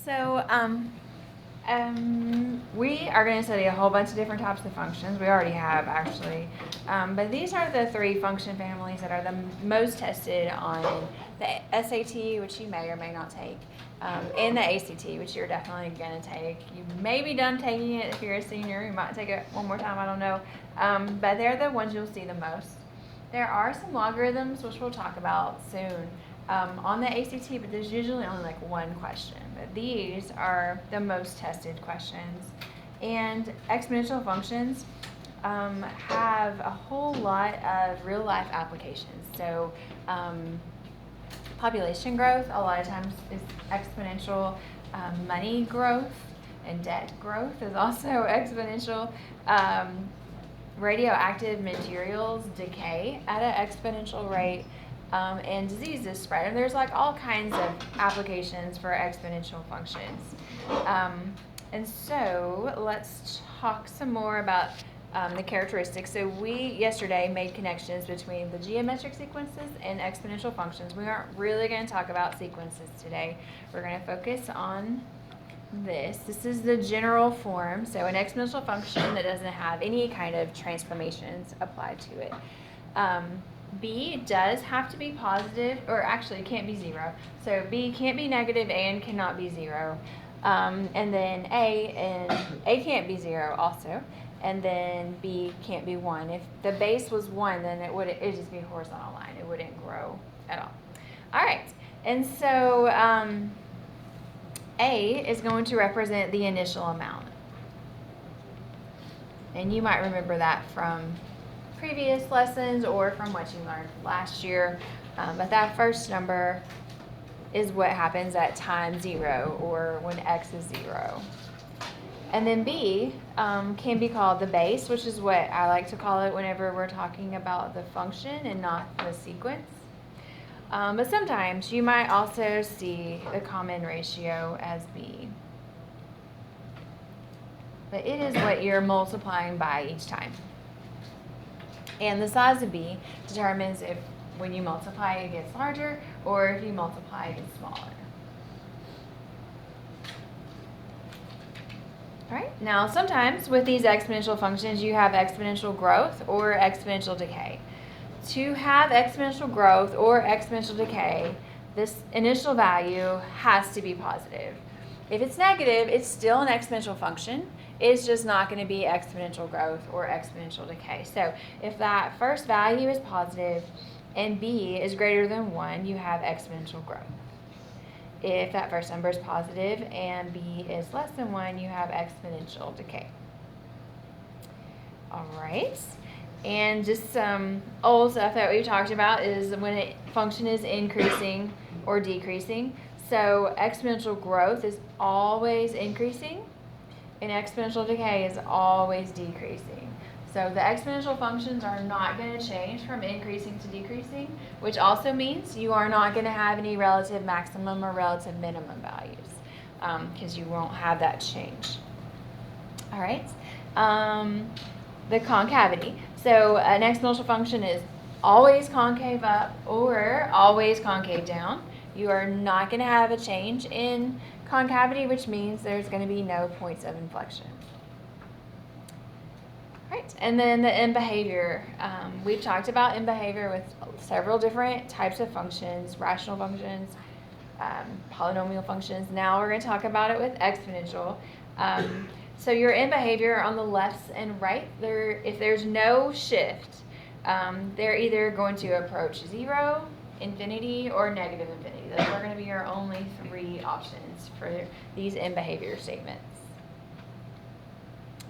So, we are going to study a whole bunch of different types of functions. We already have, actually. But these are the three function families that are the most tested on the SAT, which you may or may not take, and the ACT, which you're definitely going to take. You may be done taking it if you're a senior. You might take it one more time, I don't know. But they're the ones you'll see the most. There are some logarithms, which we'll talk about soon, on the ACT, but there's usually only like one question. But these are the most tested questions. And exponential functions have a whole lot of real life applications. So population growth a lot of times is exponential. Money growth and debt growth is also exponential. Radioactive materials decay at an exponential rate, and diseases spread. And there's like all kinds of applications for exponential functions. And so let's talk some more about the characteristics. So we yesterday made connections between the geometric sequences and exponential functions. We aren't really going to talk about sequences today. We're going to focus on this. This is the general form. So an exponential function that doesn't have any kind of transformations applied to it. B does have to be positive, or actually it can't be zero. So B can't be negative and cannot be zero. And then A can't be zero also. And then B can't be 1. If the base was 1, then it'd just be a horizontal line. It wouldn't grow at all. All right. And so A is going to represent the initial amount. And you might remember that from previous lessons or from what you learned last year. But that first number is what happens at time 0 or when x is 0. And then B can be called the base, which is what I like to call it whenever we're talking about the function and not the sequence. But sometimes you might also see the common ratio as B. But it is what you're multiplying by each time. And the size of B determines if when you multiply it gets larger or if you multiply it gets smaller. All right, now sometimes with these exponential functions you have exponential growth or exponential decay. To have exponential growth or exponential decay, this initial value has to be positive. If it's negative, it's still an exponential function. It's just not going to be exponential growth or exponential decay. So if that first value is positive and B is greater than 1, you have exponential growth. If that first number is positive and B is less than 1, you have exponential decay. All right. And just some old stuff that we've talked about is when a function is increasing or decreasing. So exponential growth is always increasing and exponential decay is always decreasing. So the exponential functions are not going to change from increasing to decreasing, which also means you are not going to have any relative maximum or relative minimum values because you won't have that change. All right. The concavity. So an exponential function is always concave up or always concave down. You are not going to have a change in concavity, which means there's going to be no points of inflection. Right. And then the end behavior. We've talked about end behavior with several different types of functions, rational functions, polynomial functions. Now we're going to talk about it with exponential. So your end behavior on the left and right, if there's no shift, they're either going to approach 0, infinity, or negative infinity. Those are going to be your only 3 options for these end behavior statements.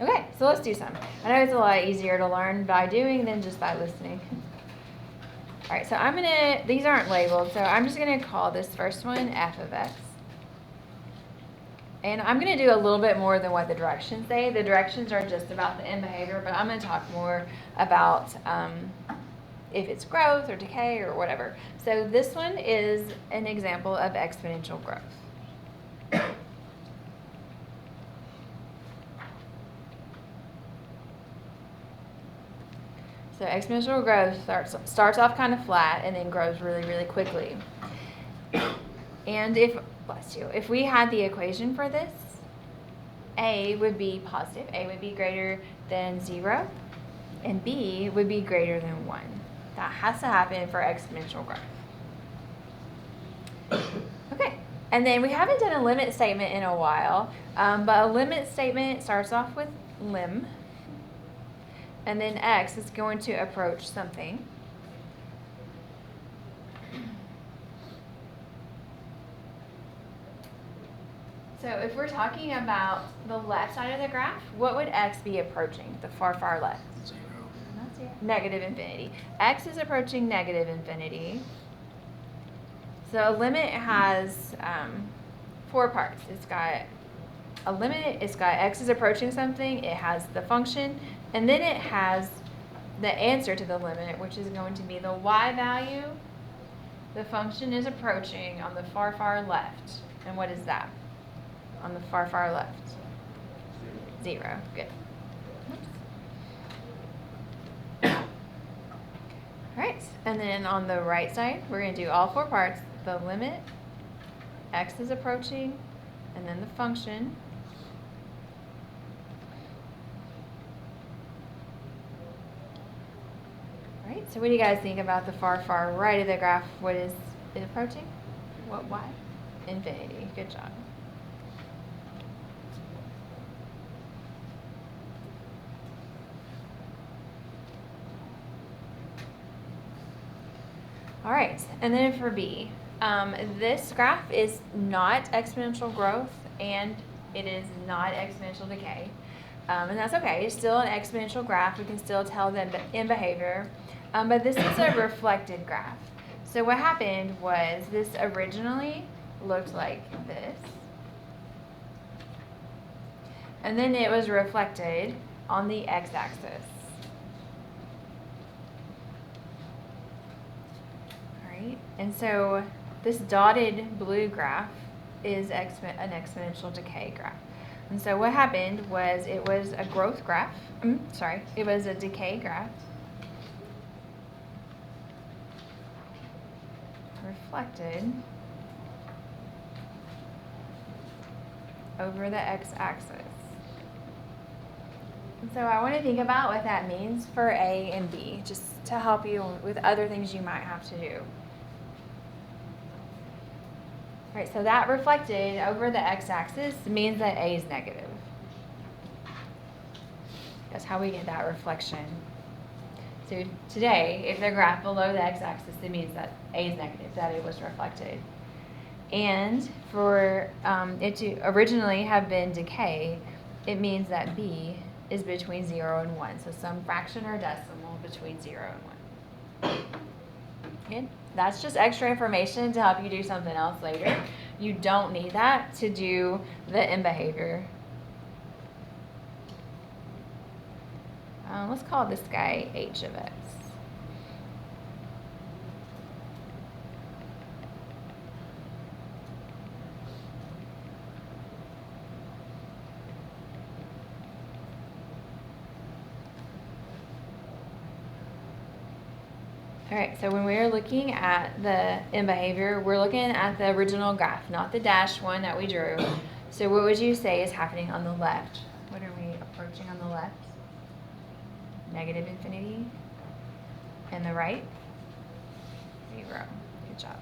Okay, so let's do some. I know it's a lot easier to learn by doing than just by listening. All right, so these aren't labeled, so I'm just going to call this first one f of x. And I'm going to do a little bit more than what the directions say. The directions are just about the end behavior, but I'm going to talk more about if it's growth or decay or whatever. So this one is an example of exponential growth. So exponential growth starts off kind of flat and then grows really, really quickly. And if bless you, if we had the equation for this, A would be positive, A would be greater than 0, and B would be greater than 1. That has to happen for exponential growth. Okay, and then we haven't done a limit statement in a while, but a limit statement starts off with lim, and then x is going to approach something. So if we're talking about the left side of the graph, what would x be approaching? The far, far left. 0. Not 0. Negative infinity. X is approaching negative infinity. So a limit has 4 parts. It's got a limit, it's got x is approaching something, it has the function, and then it has the answer to the limit, which is going to be the y value the function is approaching on the far, far left. And what is that? On the far, far left? 0. Good. All right, and then on the right side, we're going to do all 4 parts. The limit, x is approaching, and then the function. All right, so what do you guys think about the far, far right of the graph? What is it approaching? What y? Infinity. Good job. All right, and then for B, this graph is not exponential growth and it is not exponential decay. And that's okay, it's still an exponential graph. We can still tell them in behavior, but this is a reflected graph. So what happened was this originally looked like this, and then it was reflected on the x-axis. And so this dotted blue graph is an exponential decay graph. And so what happened was it was a growth graph. It was a decay graph reflected over the x-axis. And so I want to think about what that means for A and B, just to help you with other things you might have to do. All right, so that reflected over the x-axis means that A is negative. That's how we get that reflection. So today, if the graph below the x-axis, it means that A is negative, that it was reflected. And for it to originally have been decay, it means that B is between 0 and 1. So some fraction or decimal between 0 and 1. Good. That's just extra information to help you do something else later. You don't need that to do the in behavior. Let's call this guy h of x. All right, so when we're looking at the in behavior, we're looking at the original graph, not the dashed one that we drew. So what would you say is happening on the left? What are we approaching on the left? Negative infinity. And the right? 0. Good job.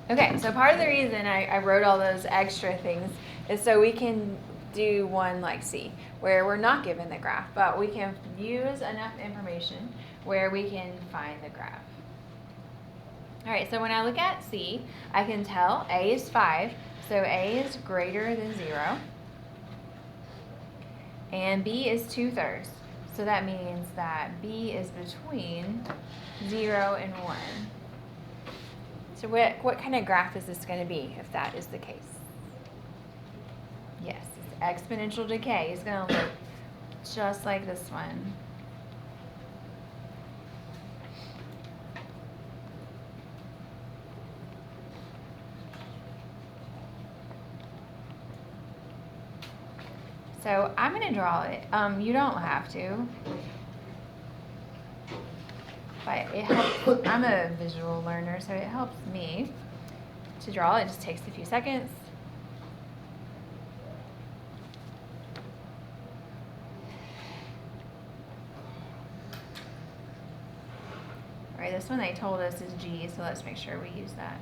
Okay, so part of the reason I wrote all those extra things is so we can do one like C, where we're not given the graph, but we can use enough information where we can find the graph. All right, so when I look at C, I can tell A is 5, so A is greater than 0, and B is 2/3, so that means that B is between 0 and 1. So what kind of graph is this going to be if that is the case? Yes, it's exponential decay. It's going to look just like this one. So I'm going to draw it. You don't have to. If but it helps. I'm a visual learner, so it helps me to draw. It just takes a few seconds. All right, this one they told us is G, so let's make sure we use that.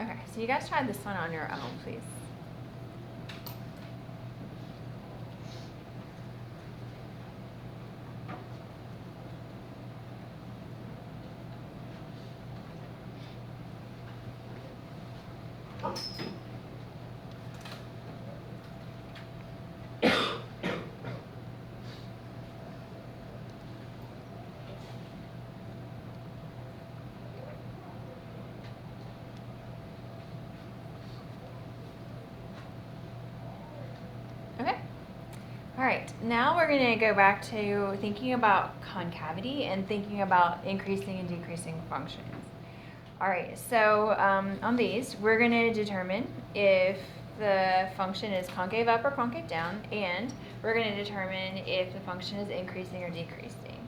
Okay, so you guys try this one on your own, please. Okay. All right, now we're going to go back to thinking about concavity and thinking about increasing and decreasing functions. All right, so on these, we're going to determine if the function is concave up or concave down, and we're going to determine if the function is increasing or decreasing.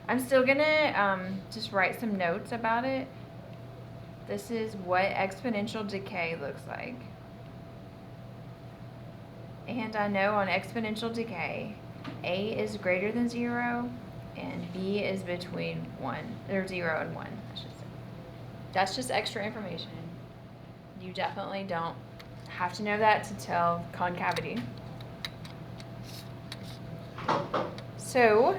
I'm still going to just write some notes about it. This is what exponential decay looks like. And I know on exponential decay, A is greater than 0, and B is between 1, or 0 and 1, I should say. That's just extra information. You definitely don't have to know that to tell concavity. So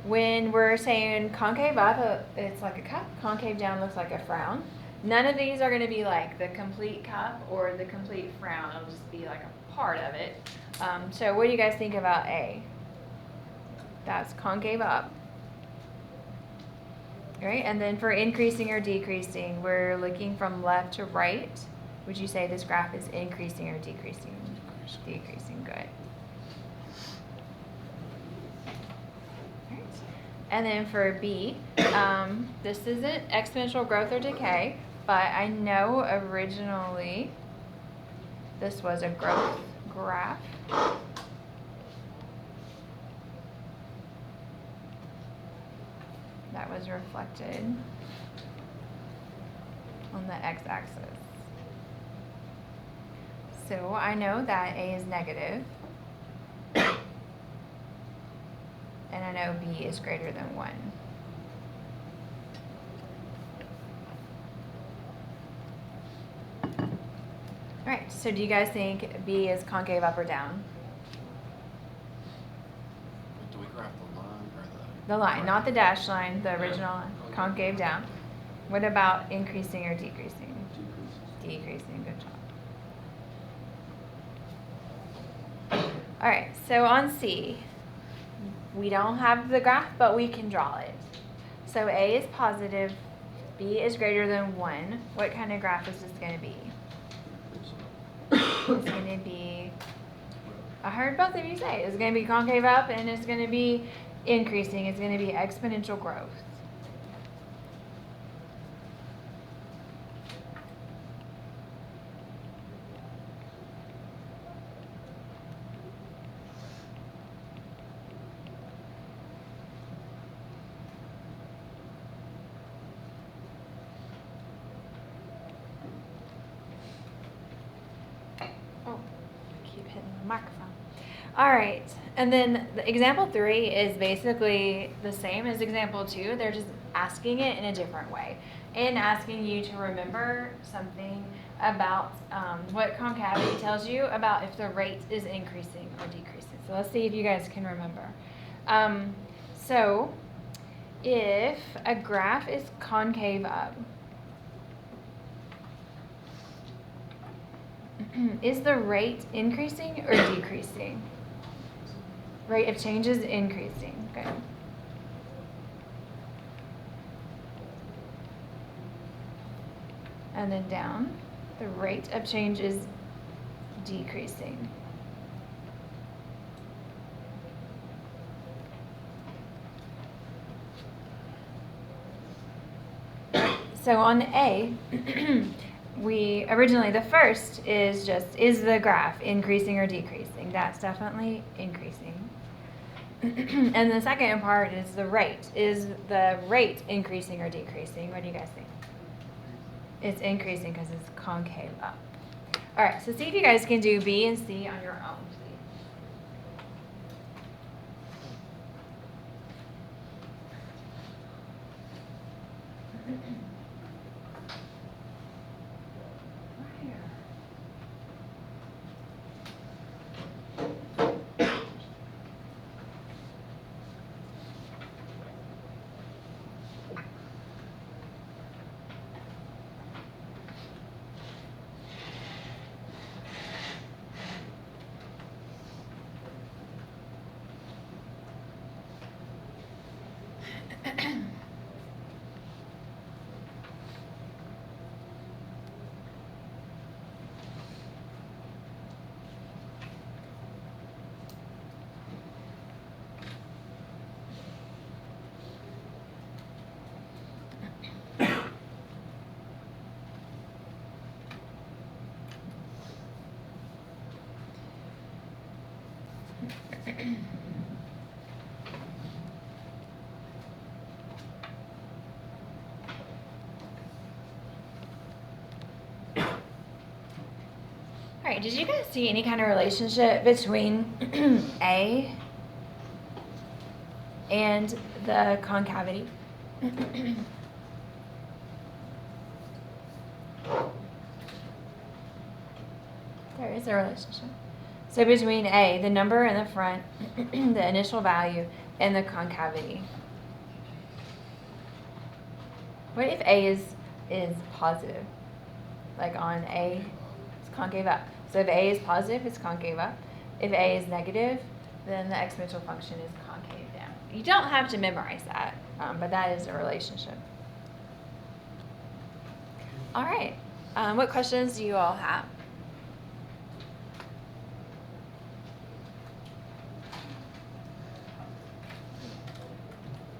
when we're saying concave up, it's like a cup. Concave down looks like a frown. None of these are going to be like the complete cup or the complete frown. It'll just be like a part of it. So what do you guys think about A? That's concave up. All right, and then for increasing or decreasing, we're looking from left to right. Would you say this graph is increasing or decreasing? Decreasing, good. All right. And then for B, this isn't exponential growth or decay, but I know originally this was a growth graph. That was reflected on the x-axis. So I know that A is negative, and I know B is greater than 1. All right, so do you guys think B is concave up or down? Do we graph the line or The line, not the dashed line, the original line. Okay. Concave down. What about increasing or decreasing? Decreasing, good job. All right, so on C, we don't have the graph, but we can draw it. So A is positive, B is greater than 1. What kind of graph is this going to be? It's going to be, I heard both of you say it. It's going to be concave up and it's going to be increasing. It's going to be exponential growth. Oh, I keep hitting the microphone. All right, and then the example 3 is basically the same as example 2. They're just asking it in a different way and asking you to remember something about what concavity tells you about if the rate is increasing or decreasing. So let's see if you guys can remember. So if a graph is concave up, is the rate increasing or decreasing? Rate of change is increasing. Good. And then down, the rate of change is decreasing. So on A, we originally, the first is just, is the graph increasing or decreasing? That's definitely increasing. And the second part is the rate. Is the rate increasing or decreasing? What do you guys think? It's increasing because it's concave up. All right, so see if you guys can do B and C on your own, please. All right, did you guys see any kind of relationship between A and the concavity? There is a relationship. So between A, the number in the front, the initial value, and the concavity. What if A is positive? Like on A, it's concave up. So if A is positive, it's concave up. If A is negative, then the exponential function is concave down. You don't have to memorize that, but that is a relationship. All right. What questions do you all have?